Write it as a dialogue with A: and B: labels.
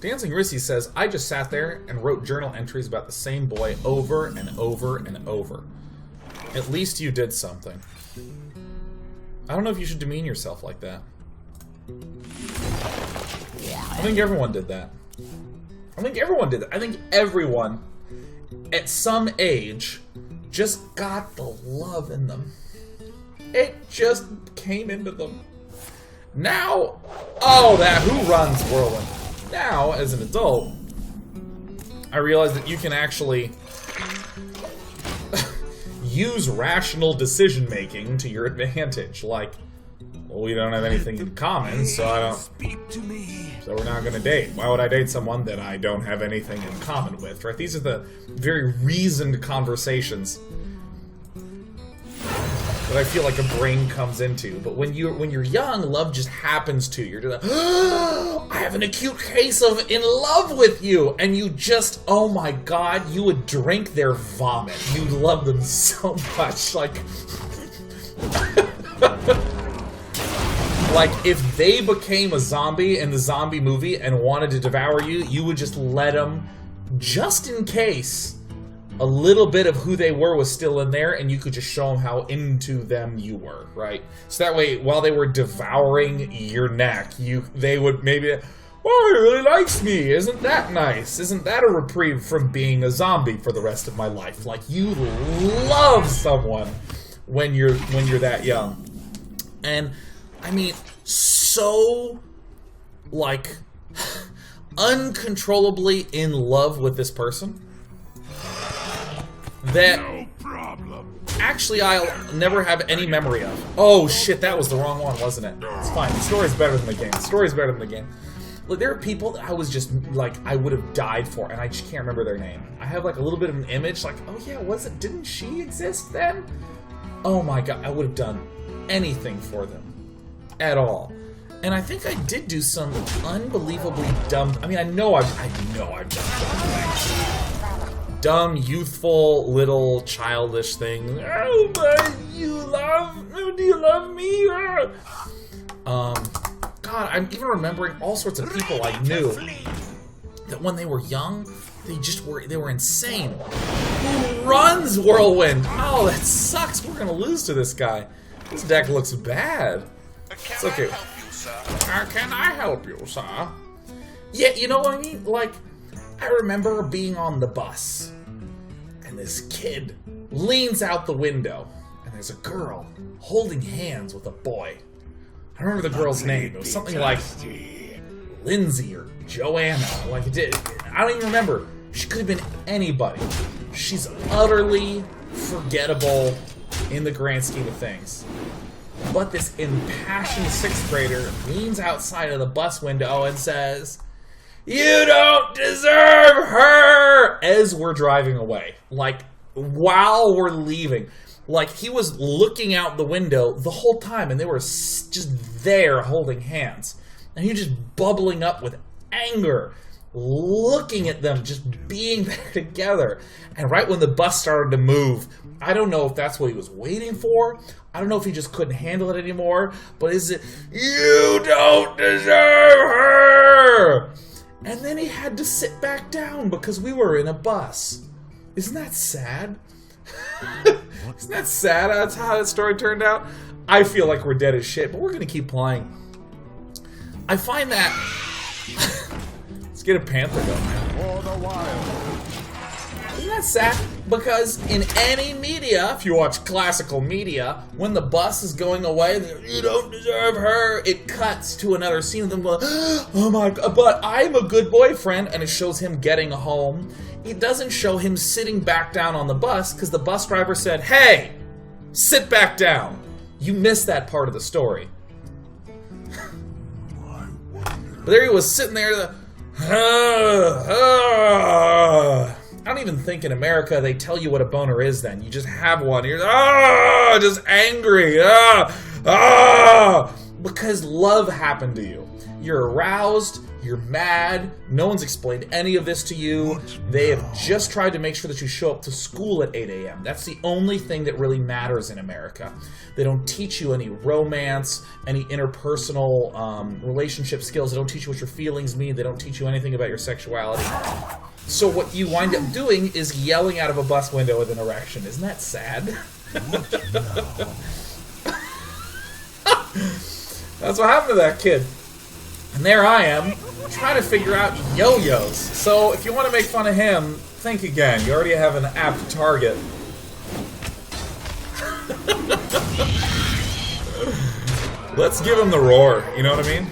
A: Dancing Rissy says, I just sat there and wrote journal entries about the same boy over and over and over. At least you did something. I don't know if you should demean yourself like that. I think everyone did that. I think everyone, at some age, just got the love in them. It just came into them. Now, who runs Whirlwind? Now, as an adult, I realize that you can actually use rational decision-making to your advantage. Like, well, we don't have anything in common, so so we're not gonna date. Why would I date someone that I don't have anything in common with, right? These are the very reasoned conversations that I feel like a brain comes into. But when you're young, love just happens to you. You're just like, oh, I have an acute case of in love with you, and you just, oh my god, you would drink their vomit. You love them so much, like, like if they became a zombie in the zombie movie and wanted to devour you, you would just let them, just in case a little bit of who they were was still in there, and you could just show them how into them you were, right? So that way, while they were devouring your neck, they would maybe, oh, he really likes me. Isn't that nice? Isn't that a reprieve from being a zombie for the rest of my life? Like, you love someone when you're that young. And I mean, so like uncontrollably in love with this person that
B: no problem.
A: Actually I'll never have any memory of. Oh shit, that was the wrong one, wasn't it? It's fine. The story's better than the game. The story's better than the game. Look, there are people that I was just like, I would have died for, and I just can't remember their name. I have like a little bit of an image, like, oh yeah, didn't she exist then? Oh my god, I would have done anything for them. At all. And I think I did do some unbelievably dumb, I mean, I know I've done dumb things. Dumb, youthful, little, childish things. Oh, but do you love me? God, I'm even remembering all sorts of people I knew that when they were young, they were insane. Who runs Whirlwind? Oh, that sucks. We're gonna lose to this guy. This deck looks bad. It's okay. How can I help you, sir? Yeah, you know what I mean? Like, I remember being on the bus, and this kid leans out the window, and there's a girl holding hands with a boy. I remember the girl's name. It was something like Lindsay or Joanna. Like, I don't even remember. She could have been anybody. She's utterly forgettable in the grand scheme of things. But this impassioned 6th grader leans outside of the bus window and says, "You don't deserve her!" as we're driving away. Like, while we're leaving. Like, he was looking out the window the whole time, and they were just there holding hands. And he was just bubbling up with anger, looking at them, just being there together. And right when the bus started to move, I don't know if that's what he was waiting for. I don't know if he just couldn't handle it anymore. But is it, "You don't deserve her!" And then he had to sit back down because we were in a bus. Isn't that sad? Isn't that sad? That's how that story turned out. I feel like we're dead as shit, but we're going to keep playing. I find that... Let's get a panther going now.
B: For the wild.
A: Isn't that sad? Because in any media, if you watch classical media, when the bus is going away, "You don't deserve her," it cuts to another scene of them going, "Oh my god, but I'm a good boyfriend," and it shows him getting home. It doesn't show him sitting back down on the bus because the bus driver said, "Hey, sit back down." You missed that part of the story. But there he was sitting there. I don't even think in America they tell you what a boner is then. You just have one. You're just angry. Because love happened to you. You're aroused. You're mad. No one's explained any of this to you. They have just tried to make sure that you show up to school at 8 a.m. That's the only thing that really matters in America. They don't teach you any romance, any interpersonal relationship skills. They don't teach you what your feelings mean. They don't teach you anything about your sexuality. So what you wind up doing is yelling out of a bus window with an erection. Isn't that sad? That's what happened to that kid. And there I am, trying to figure out yo-yos. So if you want to make fun of him, think again. You already have an apt target. Let's give him the roar, you know what I mean?